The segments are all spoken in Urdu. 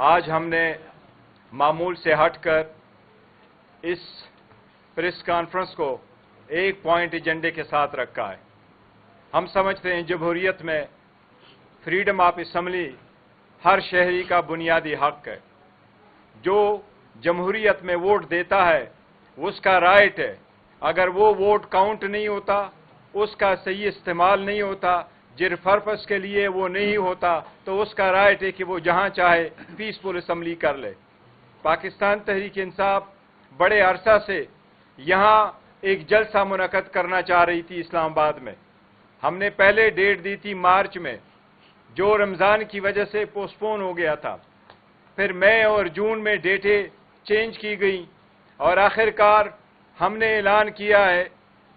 آج ہم نے معمول سے ہٹ کر اس پریس کانفرنس کو ایک پوائنٹ ایجنڈے کے ساتھ رکھا ہے۔ ہم سمجھتے ہیں جمہوریت میں فریڈم آف اسمبلی ہر شہری کا بنیادی حق ہے۔ جو جمہوریت میں ووٹ دیتا ہے اس کا رائٹ ہے، اگر وہ ووٹ کاؤنٹ نہیں ہوتا، اس کا صحیح استعمال نہیں ہوتا، جن پرپس کے لیے وہ نہیں ہوتا، تو اس کا رائٹ ہے کہ وہ جہاں چاہے پیسفل اسمبلی کر لے۔ پاکستان تحریک انصاف بڑے عرصہ سے یہاں ایک جلسہ منعقد کرنا چاہ رہی تھی اسلام آباد میں۔ ہم نے پہلے ڈیٹ دی تھی مارچ میں، جو رمضان کی وجہ سے پوسٹ پون ہو گیا تھا۔ پھر مئی اور جون میں ڈیٹیں چینج کی گئی اور آخرکار ہم نے اعلان کیا ہے،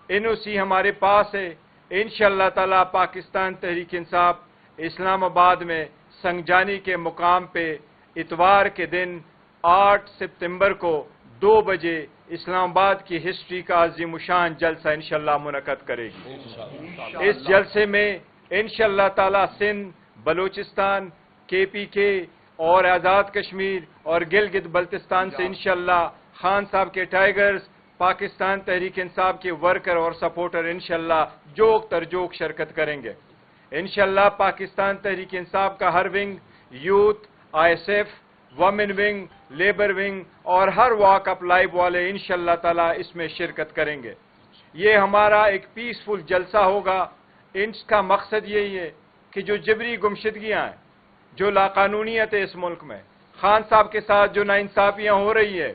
این او سی ہمارے پاس ہے، انشاءاللہ تعالی پاکستان تحریک انصاف اسلام آباد میں سنگجانی کے مقام پہ اتوار کے دن 8 ستمبر کو 2 بجے اسلام آباد کی ہسٹری کا عظیم الشان جلسہ انشاءاللہ منعقد کرے گی۔ اس جلسے میں انشاءاللہ تعالی سندھ، بلوچستان، کے پی کے اور آزاد کشمیر اور گلگت بلتستان سے انشاءاللہ خان صاحب کے ٹائیگرز، پاکستان تحریک انصاف کے ورکر اور سپورٹر انشاءاللہ جوک تر جوک شرکت کریں گے۔ انشاءاللہ پاکستان تحریک انصاف کا ہر wing, youth, I S F, women wing, labour wing اور ہر واک اپ لائف والے انشاءاللہ تعالی اس میں شرکت کریں گے۔ یہ ہمارا ایک پیسفل جلسہ ہوگا۔ اس کا مقصد یہی ہے کہ جو جبری گمشدگیاں ہیں، جو لاقانونیت ہے اس ملک میں، خان صاحب کے ساتھ جو ناانصافیاں ہو رہی ہے،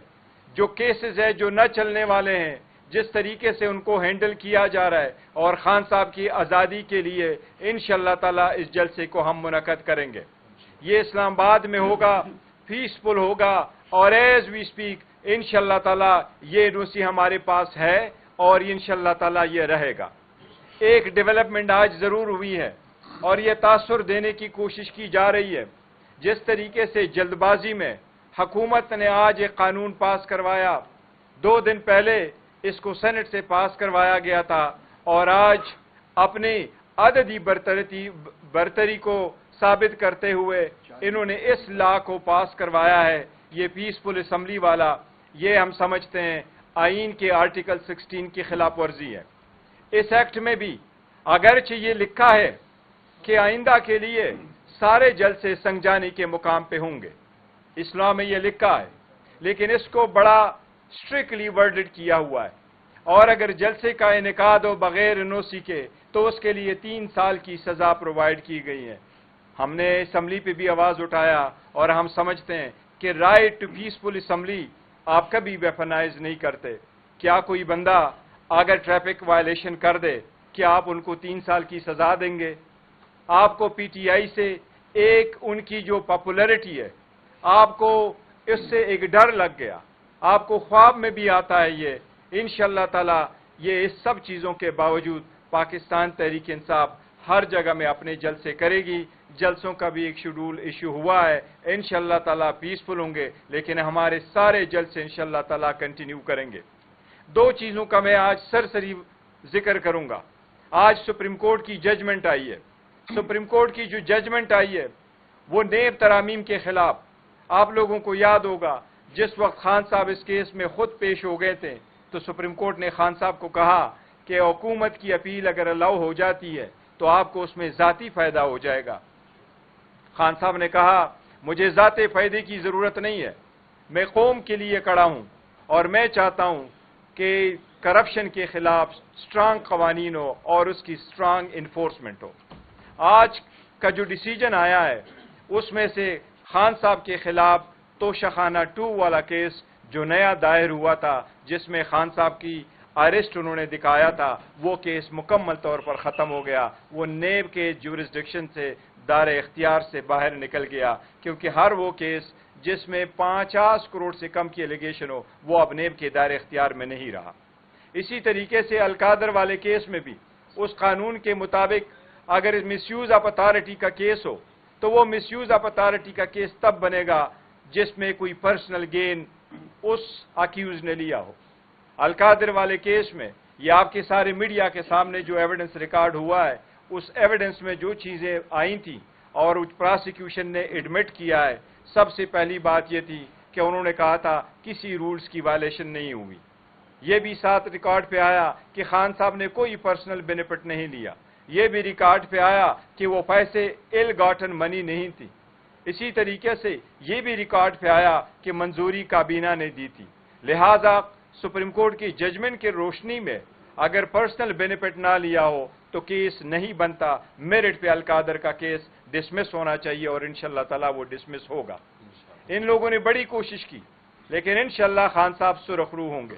جو کیسز ہے جو نہ چلنے والے ہیں، جس طریقے سے ان کو ہینڈل کیا جا رہا ہے، اور خان صاحب کی آزادی کے لیے انشاءاللہ تعالی اس جلسے کو ہم منعقد کریں گے۔ یہ اسلام آباد میں ہوگا، پیسفل ہوگا، اور ایز وی سپیک انشاءاللہ تعالی یہ نوسی ہمارے پاس ہے اور انشاءاللہ تعالی یہ رہے گا۔ ایک ڈیولپمنٹ آج ضرور ہوئی ہے اور یہ تاثر دینے کی کوشش کی جا رہی ہے۔ جس طریقے سے جلد بازی میں حکومت نے آج ایک قانون پاس کروایا، 2 دن پہلے اس کو سینٹ سے پاس کروایا گیا تھا، اور آج اپنی عددی برتری کو ثابت کرتے ہوئے انہوں نے اس لا کو پاس کروایا ہے، یہ پیسفل اسمبلی والا۔ یہ ہم سمجھتے ہیں آئین کے آرٹیکل 16 کی خلاف ورزی ہے۔ اس ایکٹ میں بھی اگرچہ یہ لکھا ہے کہ آئندہ کے لیے سارے جلسے سنگجانی کے مقام پہ ہوں گے، اسلام میں یہ لکھا ہے، لیکن اس کو بڑا اسٹرکٹلی ورڈڈ کیا ہوا ہے، اور اگر جلسے کا انعقاد ہو بغیر نوسی کے تو اس کے لیے 3 سال کی سزا پرووائڈ کی گئی ہے۔ ہم نے اسمبلی پہ بھی آواز اٹھایا اور ہم سمجھتے ہیں کہ رائٹ ٹو پیسفل اسمبلی آپ کبھی ویپنائز نہیں کرتے۔ کیا کوئی بندہ اگر ٹریفک وائلیشن کر دے، کیا آپ ان کو 3 سال کی سزا دیں گے؟ آپ کو پی ٹی آئی سے ایک ان کی جو پاپولیرٹی ہے، آپ کو اس سے ایک ڈر لگ گیا، آپ کو خواب میں بھی آتا ہے یہ۔ انشاءاللہ تعالی یہ اس سب چیزوں کے باوجود پاکستان تحریک انصاف ہر جگہ میں اپنے جلسے کرے گی۔ جلسوں کا بھی ایک شیڈول ایشو ہوا ہے، انشاءاللہ تعالی پیسفل ہوں گے، لیکن ہمارے سارے جلسے انشاءاللہ تعالی کنٹینیو کریں گے۔ 2 چیزوں کا میں آج سرسری ذکر کروں گا۔ آج سپریم کورٹ کی ججمنٹ آئی ہے۔ سپریم کورٹ کی جو ججمنٹ آئی ہے وہ نیب ترامیم کے خلاف۔ آپ لوگوں کو یاد ہوگا جس وقت خان صاحب اس کیس میں خود پیش ہو گئے تھے تو سپریم کورٹ نے خان صاحب کو کہا کہ حکومت کی اپیل اگر الاؤ ہو جاتی ہے تو آپ کو اس میں ذاتی فائدہ ہو جائے گا۔ خان صاحب نے کہا مجھے ذاتی فائدے کی ضرورت نہیں ہے، میں قوم کے لیے کھڑا ہوں اور میں چاہتا ہوں کہ کرپشن کے خلاف سٹرانگ قوانین ہو اور اس کی سٹرانگ انفورسمنٹ ہو۔ آج کا جو ڈیسیجن آیا ہے اس میں سے خان صاحب کے خلاف توشخانہ 2 والا کیس جو نیا دائر ہوا تھا، جس میں خان صاحب کی اریسٹ انہوں نے دکھایا تھا، وہ کیس مکمل طور پر ختم ہو گیا۔ وہ نیب کے جورسڈکشن سے، دار اختیار سے باہر نکل گیا، کیونکہ ہر وہ کیس جس میں 50 کروڑ سے کم کی الیگیشن ہو وہ اب نیب کے دائر اختیار میں نہیں رہا۔ اسی طریقے سے القادر والے کیس میں بھی اس قانون کے مطابق اگر مس یوز آف اتھارٹی کا کیس ہو تو وہ مس یوز آف اتھارٹی کا کیس تب بنے گا جس میں کوئی پرسنل گین اس اکیوز نے لیا ہو۔ القادر والے کیس میں یہ آپ کے سارے میڈیا کے سامنے جو ایویڈنس ریکارڈ ہوا ہے، اس ایویڈنس میں جو چیزیں آئی تھیں اور پراسیکیوشن نے ایڈمٹ کیا ہے، سب سے پہلی بات یہ تھی کہ انہوں نے کہا تھا کسی رولز کی وائلیشن نہیں ہوئی. یہ بھی ساتھ ریکارڈ پہ آیا کہ خان صاحب نے کوئی پرسنل بینیفٹ نہیں لیا. یہ بھی ریکارڈ پہ آیا کہ وہ پیسے ایل گاٹن منی نہیں تھی. اسی طریقے سے یہ بھی ریکارڈ پہ آیا کہ منظوری کابینہ نے دی تھی. لہذا سپریم کورٹ کی ججمنٹ کی روشنی میں اگر پرسنل بینیفٹ نہ لیا ہو تو کیس نہیں بنتا. میرٹ پہ القادر کا کیس ڈسمس ہونا چاہیے اور انشاءاللہ تعالیٰ وہ ڈسمس ہوگا. ان لوگوں نے بڑی کوشش کی لیکن انشاءاللہ خان صاحب سرخ رو ہوں گے.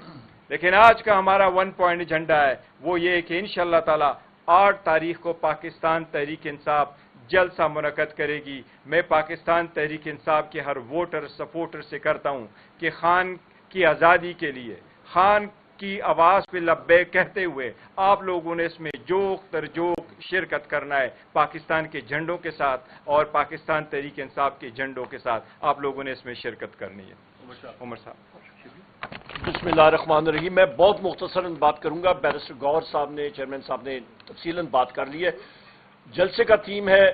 لیکن آج کا ہمارا 1 پوائنٹ ایجنڈا ہے وہ یہ کہ انشاءاللہ تعالیٰ 8 تاریخ کو پاکستان تحریک انصاف جلسہ منعقد کرے گی. میں پاکستان تحریک انصاف کے ہر ووٹر سپورٹر سے کرتا ہوں کہ خان کی آزادی کے لیے خان کی آواز پہ لبیک کہتے ہوئے آپ لوگوں نے اس میں جوق تر جوق شرکت کرنا ہے. پاکستان کے جھنڈوں کے ساتھ اور پاکستان تحریک انصاف کے جھنڈوں کے ساتھ آپ لوگوں نے اس میں شرکت کرنی ہے. عمر صاحب. بسم اللہ الرحمن الرحیم. میں بہت مختصراً بات کروں گا. بیرسٹر گوہر صاحب نے چیئرمین صاحب نے تفصیلاً بات کر لی ہے. جلسے کا تھیم ہے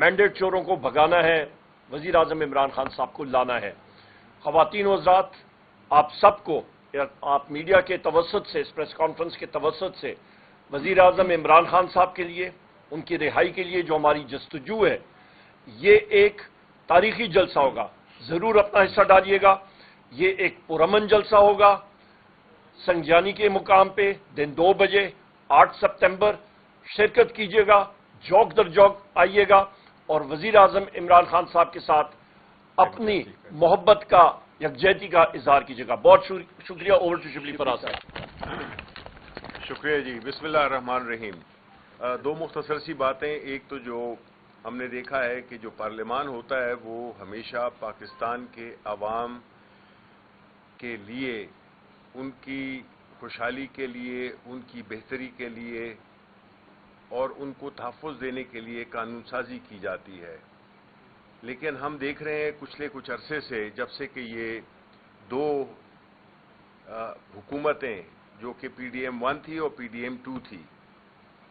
مینڈیٹ چوروں کو بھگانا ہے, وزیر اعظم عمران خان صاحب کو لانا ہے. خواتین و حضرات, آپ سب کو آپ میڈیا کے توسط سے اس پریس کانفرنس کے توسط سے وزیر اعظم عمران خان صاحب کے لیے ان کی رہائی کے لیے جو ہماری جستجو ہے یہ ایک تاریخی جلسہ ہوگا. ضرور اپنا حصہ ڈالیے گا. یہ ایک پرامن جلسہ ہوگا سنجانی کے مقام پہ دن 2 بجے 8 ستمبر. شرکت کیجیے گا, جوک در جوک آئیے گا اور وزیر اعظم عمران خان صاحب کے ساتھ اپنی محبت کا یکجہتی کا اظہار کیجیے گا. بہت شکریہ. اوور ٹو شبلی فراز صاحب. شکریہ جی. بسم اللہ الرحمن الرحیم. 2 مختصر سی باتیں. ایک تو جو ہم نے دیکھا ہے کہ جو پارلیمان ہوتا ہے وہ ہمیشہ پاکستان کے عوام کے لیے, ان کی خوشحالی کے لیے, ان کی بہتری کے لیے اور ان کو تحفظ دینے کے لیے قانون سازی کی جاتی ہے. لیکن ہم دیکھ رہے ہیں پچھلے کچھ عرصے سے جب سے کہ یہ 2 حکومتیں جو کہ پی ڈی ایم 1 تھی اور پی ڈی ایم 2 تھی,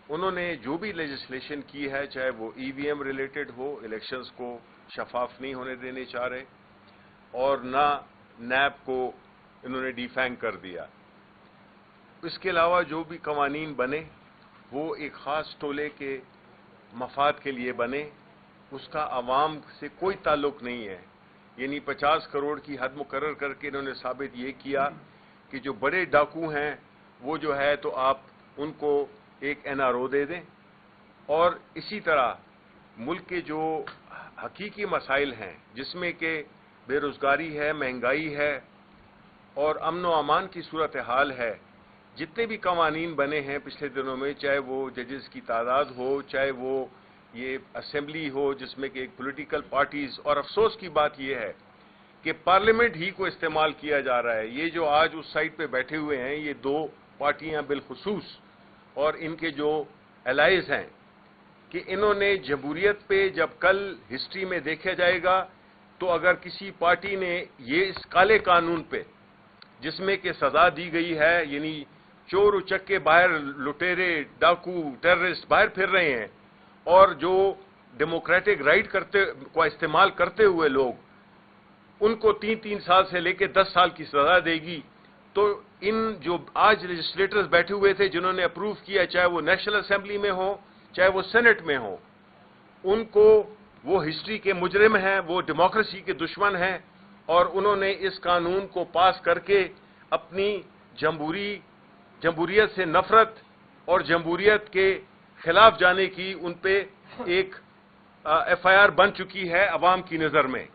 انہوں نے جو بھی لیجسلیشن کی ہے چاہے وہ ای وی ایم ریلیٹڈ ہو, الیکشنز کو شفاف نہیں ہونے دینے چاہ رہے, اور نہ نیب کو انہوں نے ڈیفینگ کر دیا. اس کے علاوہ جو بھی قوانین بنے وہ ایک خاص ٹولے کے مفاد کے لیے بنے, اس کا عوام سے کوئی تعلق نہیں ہے. یعنی 50 کروڑ کی حد مقرر کر کے انہوں نے ثابت یہ کیا کہ جو بڑے ڈاکو ہیں وہ جو ہے تو آپ ان کو ایک این آر او دے دیں, اور اسی طرح ملک کے جو حقیقی مسائل ہیں جس میں کہ بے روزگاری ہے, مہنگائی ہے اور امن و امان کی صورتحال ہے, جتنے بھی قوانین بنے ہیں پچھلے دنوں میں, چاہے وہ ججز کی تعداد ہو, چاہے وہ یہ اسمبلی ہو جس میں کہ ایک پولیٹیکل پارٹیز, اور افسوس کی بات یہ ہے کہ پارلیمنٹ ہی کو استعمال کیا جا رہا ہے. یہ جو آج اس سائٹ پہ بیٹھے ہوئے ہیں یہ 2 پارٹیاں بالخصوص اور ان کے جو الائز ہیں کہ انہوں نے جمہوریت پہ, جب کل ہسٹری میں دیکھا جائے گا تو اگر کسی پارٹی نے یہ اس کالے قانون پہ جس میں کہ سزا دی گئی ہے, یعنی چور اچکے باہر لٹیرے ڈاکو ٹیررسٹ باہر پھر رہے ہیں اور جو ڈیموکریٹک رائٹ کو استعمال کرتے ہوئے لوگ ان کو 3 سال سے لے کے 10 سال کی سزا دے گی, تو ان جو آج لیجسلیٹرز بیٹھے ہوئے تھے جنہوں نے اپروو کیا, چاہے وہ نیشنل اسمبلی میں ہو چاہے وہ سینٹ میں ہو, ان کو وہ ہسٹری کے مجرم ہیں, وہ ڈیموکریسی کے دشمن ہیں, اور انہوں نے اس قانون کو پاس کر کے اپنی جمہوریت سے نفرت اور جمہوریت کے خلاف جانے کی ان پہ ایک ایف آئی آر بن چکی ہے عوام کی نظر میں.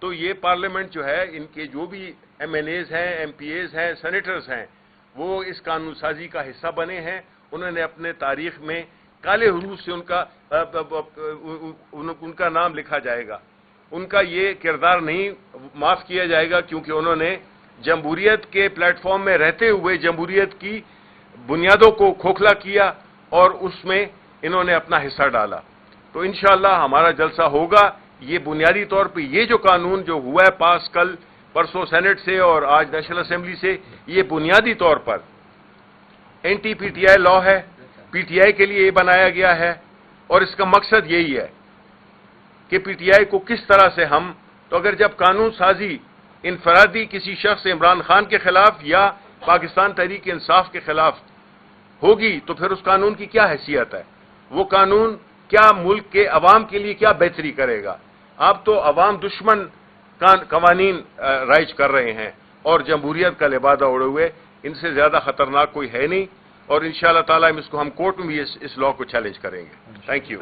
تو یہ پارلیمنٹ جو ہے, ان کے جو بھی ایم این ایز ہیں, ایم پی ایز ہیں, سینیٹرز ہیں, وہ اس قانون سازی کا حصہ بنے ہیں. انہوں نے اپنے تاریخ میں کالے حروف سے ان کا نام لکھا جائے گا. ان کا یہ کردار نہیں معاف کیا جائے گا کیونکہ انہوں نے جمہوریت کے پلیٹ فارم میں رہتے ہوئے جمہوریت کی بنیادوں کو کھوکھلا کیا اور اس میں انہوں نے اپنا حصہ ڈالا. تو انشاءاللہ ہمارا جلسہ ہوگا. یہ بنیادی طور پہ یہ جو قانون جو ہوا ہے پاس کل پرسوں سینٹ سے اور آج نیشنل اسمبلی سے, یہ بنیادی طور پر اینٹی پی ٹی آئی لا ہے. پی ٹی آئی کے لیے یہ بنایا گیا ہے اور اس کا مقصد یہی ہے کہ پی ٹی آئی کو کس طرح سے ہم تو اگر جب قانون سازی انفرادی کسی شخص عمران خان کے خلاف یا پاکستان تحریک انصاف کے خلاف ہوگی تو پھر اس قانون کی کیا حیثیت ہے؟ وہ قانون کیا ملک کے عوام کے لیے کیا بہتری کرے گا؟ آپ تو عوام دشمن قوانین رائج کر رہے ہیں اور جمہوریت کا لبادہ اڑے ہوئے، ان سے زیادہ خطرناک کوئی ہے نہیں، اور انشاءاللہ تعالیٰ ہم کورٹ میں بھی اس لا کو چیلنج کریں گے. Thank you.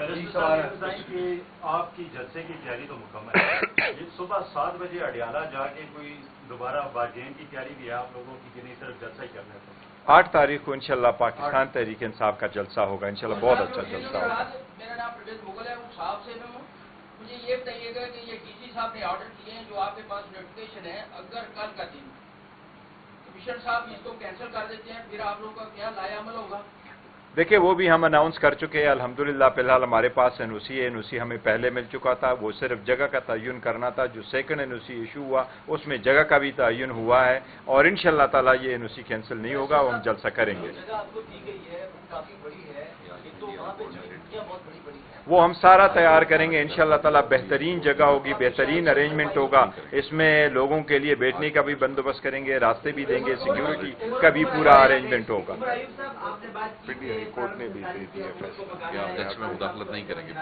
آپ کی جلسے کی تیاری تو مکمل ہے، یہ صبح 7 بجے اڈیالہ جا کے کوئی دوبارہ بارگین کی تیاری بھی ہے آپ لوگوں کی کہ نہیں صرف جلسہ ہی کرنا ہے؟ 8 تاریخ کو انشاءاللہ پاکستان تحریک انصاف کا جلسہ ہوگا، انشاءاللہ بہت اچھا جلسہ ہوگا. میرا نام پرویز مغل ہے، وہ صاحب سے میں ہوں. مجھے یہ بتائیے گا کہ یہ ڈی سی صاحب نے آرڈر کیے ہیں جو آپ کے پاس نوٹیفکیشن ہے، اگر کل کا دن کمشنر صاحب اس کو کینسل کر دیتے ہیں پھر آپ لوگوں کا کیا لائے عمل ہوگا؟ دیکھیں وہ بھی ہم اناؤنس کر چکے ہیں الحمدللہ. فی الحال ہمارے پاس این او سی ہے، این او سی ہمیں پہلے مل چکا تھا، وہ صرف جگہ کا تعین کرنا تھا. جو سیکنڈ این او سی ایشو ہوا اس میں جگہ کا بھی تعین ہوا ہے، اور انشاءاللہ تعالیٰ یہ این او سی کینسل نہیں ہوگا، وہ ہم جلسہ کریں گے. جگہ آپ کو دی گئی ہے وہ کافی بڑی ہے، تو وہاں پہ چوکیاں بہت بڑی بڑی ہیں. وہ ہم سارا تیار کریں گے انشاءاللہ تعالیٰ. بہترین جگہ ہوگی، بہترین ارینجمنٹ ہوگا. اس میں لوگوں کے لیے بیٹھنے کا بھی بندوبست کریں گے، راستے بھی دیں گے، سیکیورٹی کا بھی پورا ارینجمنٹ ہوگا. کورٹ نے بھی دے دیا فیصلہ کہ آپ بینچ میں مداخلت نہیں کریں گے.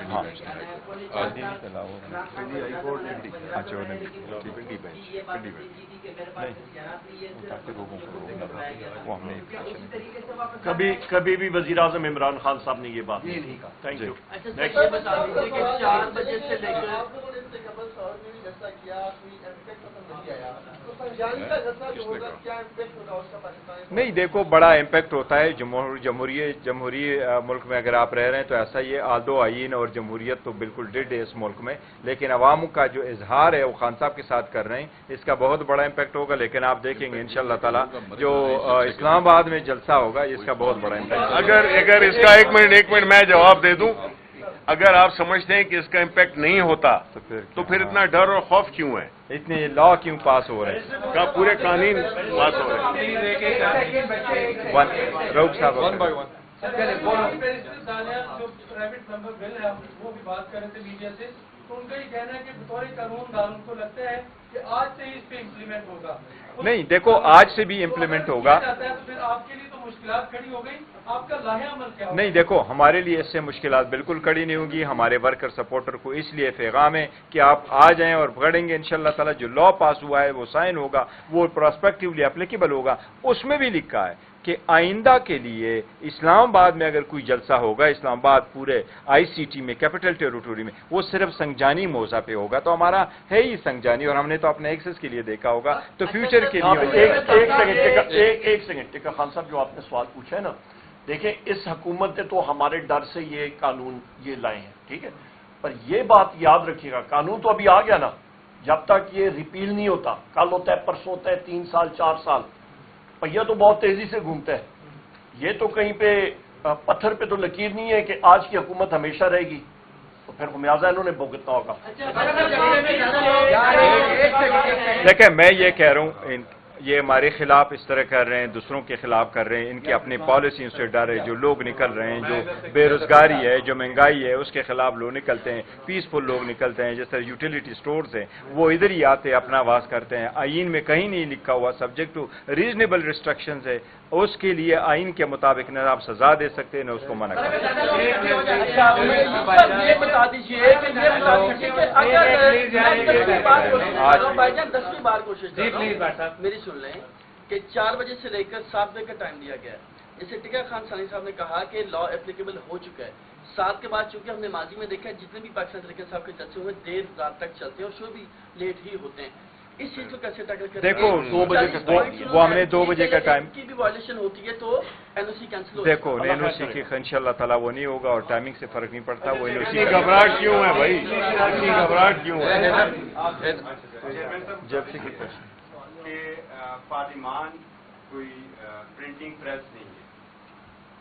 کبھی بھی وزیر اعظم عمران خان صاحب نے یہ بات نہیں کہا. Thank you. یہ بتا دیجیے کہ 4 بجے سے لے کر نہیں دیکھو بڑا امپیکٹ ہوتا ہے. جمہوری ملک میں اگر آپ رہ رہے ہیں تو ایسا ہی ہے. آلدو آئین اور جمہوریت تو بالکل ڈیڈ ہے اس ملک میں، لیکن عوام کا جو اظہار ہے وہ خان صاحب کے ساتھ کر رہے ہیں، اس کا بہت بڑا امپیکٹ ہوگا. لیکن آپ دیکھیں گے انشاءاللہ تعالیٰ جو اسلام آباد میں جلسہ ہوگا اس کا بہت بڑا امپیکٹ. اگر اس کا ایک منٹ میں جواب دے دوں، اگر آپ سمجھتے ہیں کہ اس کا امپیکٹ نہیں ہوتا تو پھر اتنا ڈر اور خوف کیوں ہے؟ اتنے لا کیوں پاس ہو رہے ہیں؟ کا پورے قانون پاس ہو رہے ہیں. روک صاحب جو پرائیویٹ ممبر بل ہے وہ بھی بات کر رہے تھے میڈیا سے، تو ان کا یہ کہنا ہے کہ بطور قانون دان ان کو لگتا ہے کہ آج سے ہی اس پہ امپلیمنٹ ہوگا. نہیں دیکھو آج سے بھی امپلیمنٹ ہوگا. تو پھر آپ کے لیے تو مشکلات کھڑی ہو گئی، آپ کا لاہے عمل کیا ہوگا؟ نہیں دیکھو ہمارے لیے اس سے مشکلات بالکل کھڑی نہیں ہوگی. ہمارے ورکر سپورٹر کو اس لیے پیغام ہے کہ آپ آ جائیں اور پکڑیں گے انشاءاللہ تعالیٰ. جو لا پاس ہوا ہے وہ سائن ہوگا، وہ پراسپیکٹیولی اپلیکیبل ہوگا. اس میں بھی لکھا ہے کہ آئندہ کے لیے اسلام آباد میں اگر کوئی جلسہ ہوگا، اسلام آباد پورے آئی سی ٹی میں، کیپٹل ٹیریٹوری میں، وہ صرف سنگجانی موضوع پہ ہوگا. تو ہمارا ہے ہی سنگجانی، اور ہم نے تو اپنے ایکسس کے لیے دیکھا ہوگا، تو فیوچر کے لیے ایک سیکنڈ ٹکا خان صاحب جو آپ نے سوال پوچھا ہے نا، دیکھیں اس حکومت نے تو ہمارے ڈر سے یہ قانون یہ لائے ہیں، ٹھیک ہے، پر یہ بات یاد رکھیے گا قانون تو ابھی آ گیا نا، جب تک یہ ریپیل نہیں ہوتا، کل ہوتا ہے پرسوں ہوتا ہے 3 سال 4 سال، پہیا تو بہت تیزی سے گھومتا ہے. یہ تو کہیں پہ پتھر پہ تو لکیر نہیں ہے کہ آج کی حکومت ہمیشہ رہے گی، تو پھر خمیازہ انہوں نے بھگتنا ہوگا. دیکھیں میں یہ کہہ رہا ہوں یہ ہمارے خلاف اس طرح کر رہے ہیں، دوسروں کے خلاف کر رہے ہیں، ان کی اپنی پالیسیوں سے ڈر ہے. جو لوگ نکل رہے ہیں، جو بے روزگاری ہے، جو مہنگائی ہے، اس کے خلاف لوگ نکلتے ہیں، پیسفل لوگ نکلتے ہیں. جس طرح یوٹیلیٹی سٹورز ہیں وہ ادھر ہی آتے اپنا آواز کرتے ہیں. آئین میں کہیں نہیں لکھا ہوا سبجیکٹ ٹو ریزنیبل ریسٹرکشنز ہے، اس کے لیے آئین کے مطابق نہ آپ سزا دے سکتے ہیں نہ اس کو منع کر سکتے. یہ بتا دیجیے کہ بھائی جان 10ویں بار کوشش کر رہا ہوں، میری سن لیں کہ 4 بجے سے لے کر 7 بجے کا ٹائم دیا گیا ہے. جیسے ٹکا خان ثانی صاحب نے کہا کہ لا اپلیکیبل ہو چکا ہے. 7 کے بعد چونکہ ہم نے ماضی میں دیکھا ہے جتنے بھی پاکستان طریقے صاحب کے جلسے ہوئے دیر رات تک چلتے ہیں اور شو بھی لیٹ ہی ہوتے ہیں. اس چیز کو کیسے ٹیکل کریں؟ دیکھو 2 بجے کا وہ ہم نے 2 بجے کا ٹائم کی بھی وائلیشن ہوتی ہے تو این او سی کینسل ہو. دیکھو این او سی کی انشاءاللہ تعالیٰ وہ نہیں ہوگا، اور ٹائمنگ سے فرق نہیں پڑتا. وہ این او سی گھبراہٹ کیوں ہے بھائی؟ اتنی گھبراہٹ کیوں ہے؟ جب سے کہ پارلیمان کوئی پرنٹنگ پریس نہیں ہے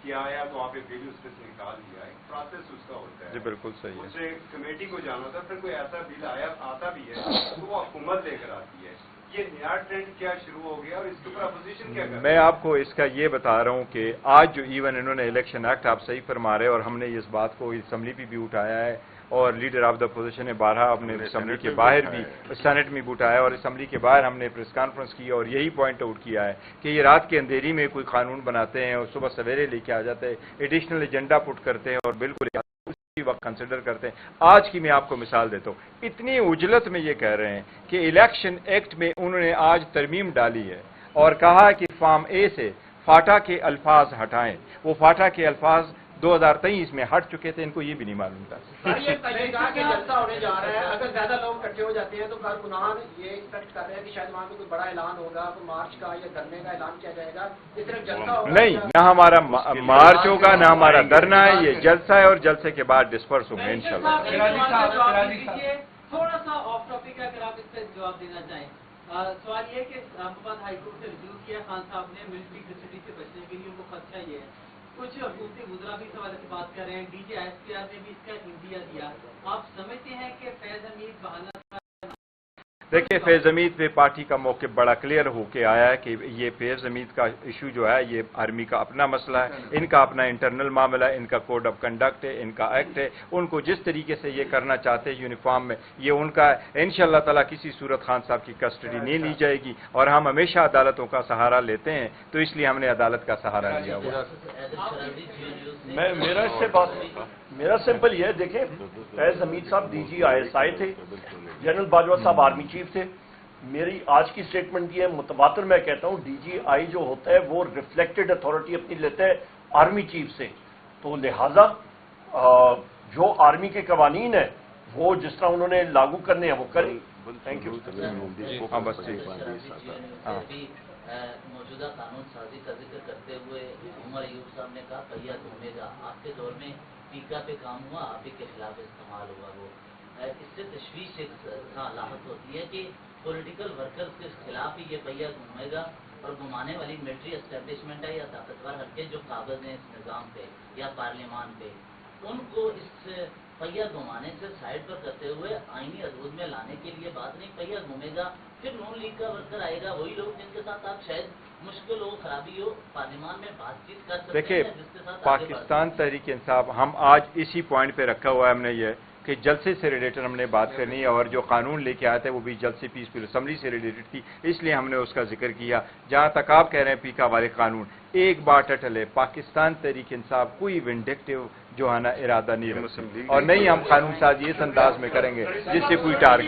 کہ آیا تو وہاں پہ بل اس پہ سے نکال دیا ہے، پروسیس اس کا ہوتا ہے. جی بالکل صحیح ہے. اسے کمیٹی کو جانا ہوتا ہے، پھر کوئی ایسا بل آتا بھی ہے تو وہ حکومت لے کر آتی ہے. یہ نیا ٹرینڈ کیا شروع ہو گیا اور اس کے اوپر اپوزیشن کیا کر رہی ہے؟ میں آپ کو اس کا یہ بتا رہا ہوں کہ آج جو ایون انہوں نے الیکشن ایکٹ، آپ صحیح فرما رہے، اور ہم نے اس بات کو اسمبلی پہ بھی اٹھایا ہے اور لیڈر آف دا اپوزیشن نے بارہا اپنے اسمبلی کے باہر بھی سینٹ میں بھی اٹھایا اور اسمبلی کے باہر ہم نے پریس کانفرنس کی اور یہی پوائنٹ آؤٹ کیا ہے کہ یہ رات کے اندھیری میں کوئی قانون بناتے ہیں اور صبح سویرے لے کے آ جاتے ہیں، ایڈیشنل ایجنڈا پٹ کرتے ہیں اور بالکل اسی وقت کنسیڈر کرتے ہیں۔ آج کی میں آپ کو مثال دیتا ہوں، اتنی عجلت میں یہ کہہ رہے ہیں کہ الیکشن ایکٹ میں انہوں نے آج ترمیم ڈالی ہے اور کہا کہ فارم اے سے فاٹا کے الفاظ ہٹائیں۔ وہ فاٹا کے الفاظ 2023 میں ہٹ چکے تھے، ان کو یہ بھی نہیں معلوم تھا۔ سر یہ کہا کہ جلسہ ہونے جا رہا ہے، اگر زیادہ لوگ اکٹھے ہو جاتے ہیں تو کارکنان یہ ایکسپیکٹ کر رہے ہیں کہ شاید وہاں پہ کوئی بڑا اعلان ہوگا، کوئی مارچ کا یا دھرنے کا اعلان کیا جائے گا، اس طرح جلسہ ہوگا؟ نہیں، نہ ہمارا مارچ ہوگا نہ ہمارا دھرنا ہے، یہ جلسہ ہے اور جلسے کے بعد ڈسپرس ہوں گے انشاءاللہ۔ تھوڑا سا آف ٹاپک ہے، اگر آپ اس سے جواب دینا چاہیں۔ سوال یہ ہے کہ بعد ہائی کورٹ سے رجوع کیا خان صاحب نے ملٹری کسٹڈی سے بچنے کے لیے، ان کو خدشہ یہ ہے، کچھ حکومتی وزراء بھی اس حوالے سے بات کر رہے ہیں، D G S P R نے بھی اس کا انڈیا دیا۔ آپ سمجھتے ہیں کہ فیض حمید بہانہ؟ دیکھیں، فیض حمید پہ پارٹی کا موقف بڑا کلیئر ہو کے آیا ہے کہ یہ فیض حمید کا ایشو جو ہے یہ آرمی کا اپنا مسئلہ ہے، ان کا اپنا انٹرنل معاملہ ہے، ان کا کوڈ آف کنڈکٹ ہے، ان کا ایکٹ ہے، ان کو جس طریقے سے یہ کرنا چاہتے ہیں یونیفارم میں یہ ان کا ہے۔ انشاءاللہ تعالیٰ کسی صورت خان صاحب کی کسٹڈی نہیں لی جائے گی اور ہم ہمیشہ عدالتوں کا سہارا لیتے ہیں، تو اس لیے ہم نے عدالت کا سہارا لیا ہوا۔ میرا سمپل یہ ہے، دیکھیں فیض حمید صاحب D G I S I تھے، جنرل باجوہ صاحب آرمی چیف تھے۔ میری آج کی سٹیٹمنٹ یہ ہے، متبادر میں کہتا ہوں ڈی جی آئی جو ہوتا ہے وہ ریفلیکٹڈ اتھارٹی اپنی لیتا ہے آرمی چیف سے، تو لہذا جو آرمی کے قوانین ہیں وہ جس طرح انہوں نے لاگو کرنے ہیں وہ کریں۔ Thank you. موجودہ قانون سازی کا ذکر کرتے ہوئے عمر ایوب صاحب نے کہا پہیا گھومے گا، آپ کے دور میں ٹیکا پہ کام ہوا، آپ ہی کے خلاف استعمال ہوا، وہ اس سے تشویش ایک لاحق ہوتی ہے کہ پولیٹیکل ورکرز کے خلاف ہی یہ پہیا گھومے گا، اور گھمانے والی ملٹری اسٹیبلشمنٹ ہے یا طاقتور حلقے جو قابض ہیں اس نظام پہ یا پارلیمان پہ، ان کو اس پہیا گھمانے سے سائڈ پر کرتے ہوئے آئینی حدود میں لانے کے لیے بات نہیں، پہیا گھومے گا، پھر نون لیگ کا ورکر آئے گا، وہی لوگ جن کے ساتھ آپ شاید مشکل ہو، خرابی ہو، پارلیمان میں بات چیت کر سکتے ہیں، جس کے ساتھ پاکستان تحریک انصاف ہم آج اسی پوائنٹ پہ رکھا ہوا ہے ہم نے یہ کہ جلسے سے ریلیٹڈ ہم نے بات کرنی ہے اور جو قانون لے کے آئے تھے وہ بھی جلسے پیسفل اسمبلی سے ریلیٹڈ تھی، اس لیے ہم نے اس کا ذکر کیا۔ جہاں تک آپ کہہ رہے ہیں پیکا والے قانون، ایک بات اٹل ہے، پاکستان تحریک انصاف کوئی ونڈکٹیو جو ہے نا ارادہ نہیں رکھتی اور نہیں ہم قانون سازی اس انداز میں کریں گے جس سے کوئی ٹارگٹ